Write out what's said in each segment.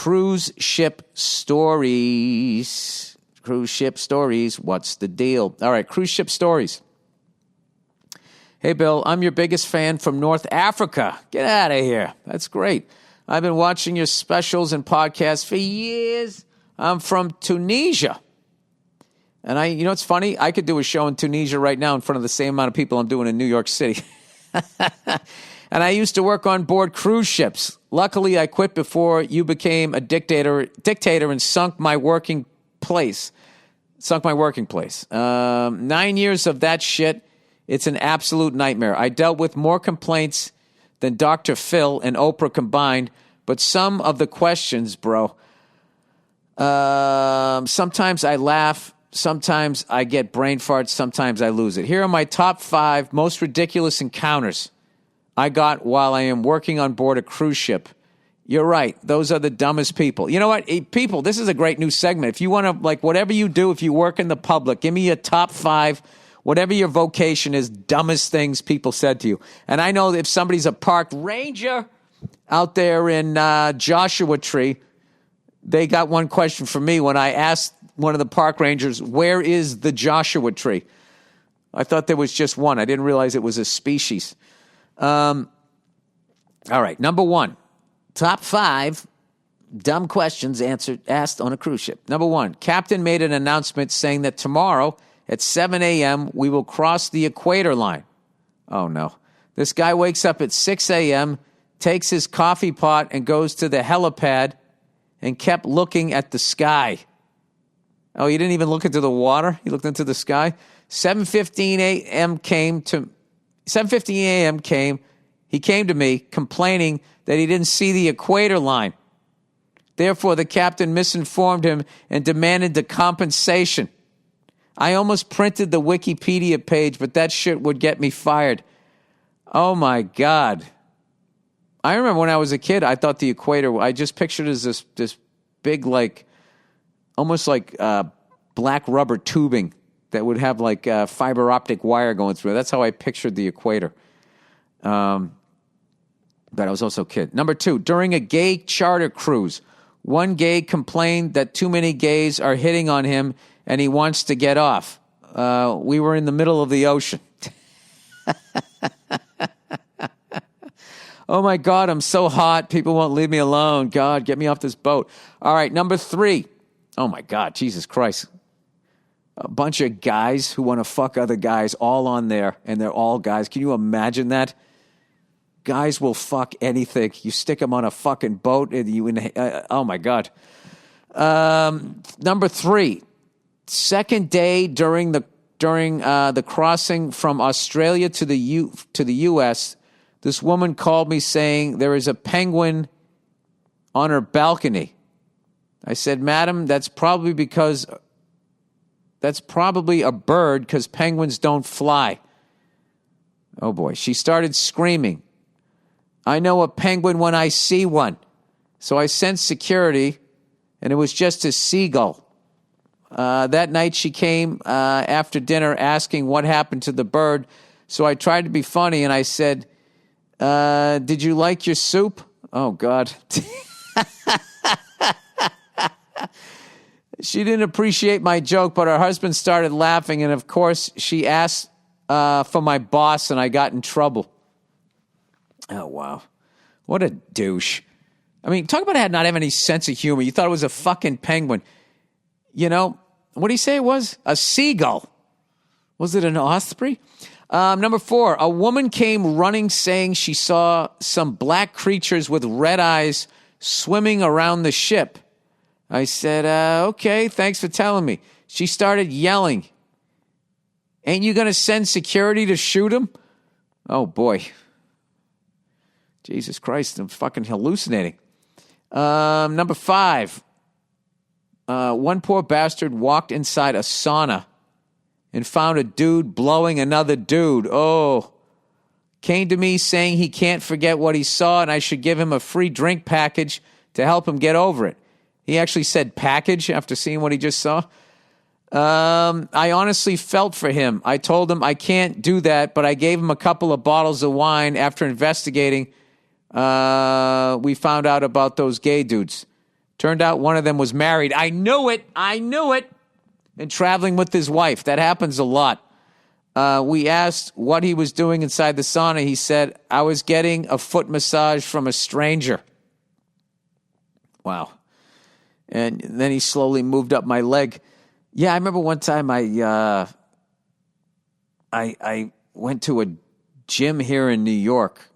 cruise ship stories. Cruise ship stories. What's the deal? All right, cruise ship stories. Hey, Bill, I'm your biggest fan from North Africa. Get out of here. That's great. I've been watching your specials and podcasts for years. I'm from Tunisia. And it's funny, I could do a show in Tunisia right now in front of the same amount of people I'm doing in New York City. And I used to work on board cruise ships. Luckily, I quit before you became a dictator and sunk my working place. 9 years of that shit. It's an absolute nightmare. I dealt with more complaints than Dr. Phil and Oprah combined, but some of the questions, bro, sometimes I laugh, sometimes I get brain farts, sometimes I lose it. Here are my top 5 most ridiculous encounters I got while I am working on board a cruise ship. You're right. Those are the dumbest people. You know what? People, this is a great new segment. If you want to, whatever you do, if you work in the public, give me your top 5, whatever your vocation is, dumbest things people said to you. And I know if somebody's a park ranger out there in Joshua Tree, they got one question for me when I asked one of the park rangers, where is the Joshua Tree? I thought there was just one. I didn't realize it was a species. All right, number 1. Top 5 dumb questions asked on a cruise ship. Number 1, captain made an announcement saying that tomorrow at 7 a.m. we will cross the equator line. Oh, no. This guy wakes up at 6 a.m., takes his coffee pot and goes to the helipad and kept looking at the sky. Oh, he didn't even look into the water? He looked into the sky? 7:15 a.m. came. He came to me complaining that he didn't see the equator line. Therefore, the captain misinformed him and demanded the compensation. I almost printed the Wikipedia page, but that shit would get me fired. Oh, my God. I remember when I was a kid, I thought the equator, I just pictured it as this big, almost like black rubber tubing that would have fiber optic wire going through it. That's how I pictured the equator. But I was also a kid. Number 2, during a gay charter cruise, one gay complained that too many gays are hitting on him and he wants to get off. We were in the middle of the ocean. Oh, my God, I'm so hot. People won't leave me alone. God, get me off this boat. All right, number 3. Oh, my God, Jesus Christ. A bunch of guys who want to fuck other guys all on there, and they're all guys. Can you imagine that? Guys will fuck anything. You stick them on a fucking boat, and oh, my God. Number 3, second day during the crossing from Australia to the U.S., this woman called me saying there is a penguin on her balcony. I said, madam, that's probably a bird because penguins don't fly. Oh, boy. She started screaming. I know a penguin when I see one. So I sent security, and it was just a seagull. That night she came after dinner asking what happened to the bird. So I tried to be funny, and I said, did you like your soup? Oh, God. She didn't appreciate my joke, but her husband started laughing, and of course, she asked for my boss, and I got in trouble. Oh, wow. What a douche. I mean, talk about not having any sense of humor. You thought it was a fucking penguin. You know, what did he say it was? A seagull. Was it an osprey? Number 4, a woman came running saying she saw some black creatures with red eyes swimming around the ship. I said, okay, thanks for telling me. She started yelling. Ain't you going to send security to shoot him? Oh, boy. Jesus Christ, I'm fucking hallucinating. Number 5, one poor bastard walked inside a sauna and found a dude blowing another dude. Oh. Came to me saying he can't forget what he saw and I should give him a free drink package to help him get over it. He actually said package after seeing what he just saw. I honestly felt for him. I told him I can't do that, but I gave him a couple of bottles of wine. After investigating, we found out about those gay dudes. Turned out one of them was married. I knew it. And traveling with his wife. That happens a lot. We asked what he was doing inside the sauna. He said, I was getting a foot massage from a stranger. Wow. And then he slowly moved up my leg. Yeah, I remember one time I went to a gym here in New York,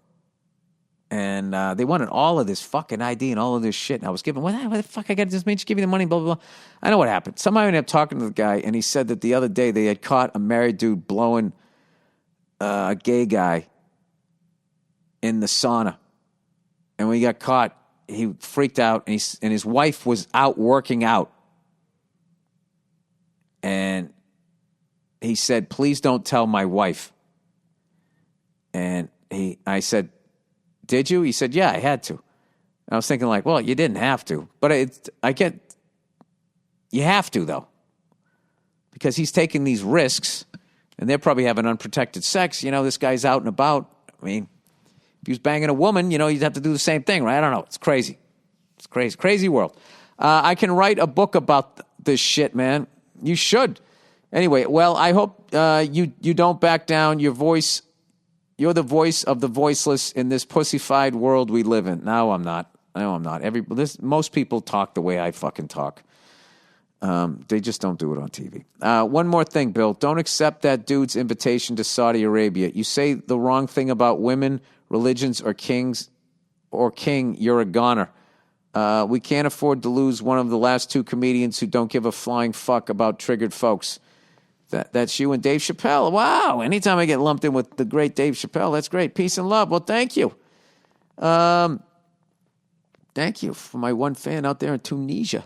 and they wanted all of this fucking ID and all of this shit. And I was giving, what the fuck, I got to just give you the money, blah, blah, blah. I know what happened. Somehow I ended up talking to the guy, and he said that the other day they had caught a married dude blowing a gay guy in the sauna. And when he got caught, he freaked out, and his wife was out working out. And he said, please don't tell my wife. And I said, did you? He said, yeah, I had to. And I was thinking like, well, you didn't have to. But you have to, though. Because he's taking these risks, and they're probably having unprotected sex. This guy's out and about. I mean, if he was banging a woman, you'd have to do the same thing, right? I don't know. It's crazy. It's crazy. Crazy world. I can write a book about this shit, man. You should. Anyway, well, I hope you don't back down. You're the voice of the voiceless in this pussified world we live in. No, I'm not. Most people talk the way I fucking talk. They just don't do it on TV. One more thing, Bill. Don't accept that dude's invitation to Saudi Arabia. You say the wrong thing about women, religions, or king, you're a goner. We can't afford to lose one of the last two comedians who don't give a flying fuck about triggered folks. That's you and Dave Chappelle. Wow. Anytime I get lumped in with the great Dave Chappelle, that's great. Peace and love. Well, thank you. Thank you for my one fan out there in Tunisia.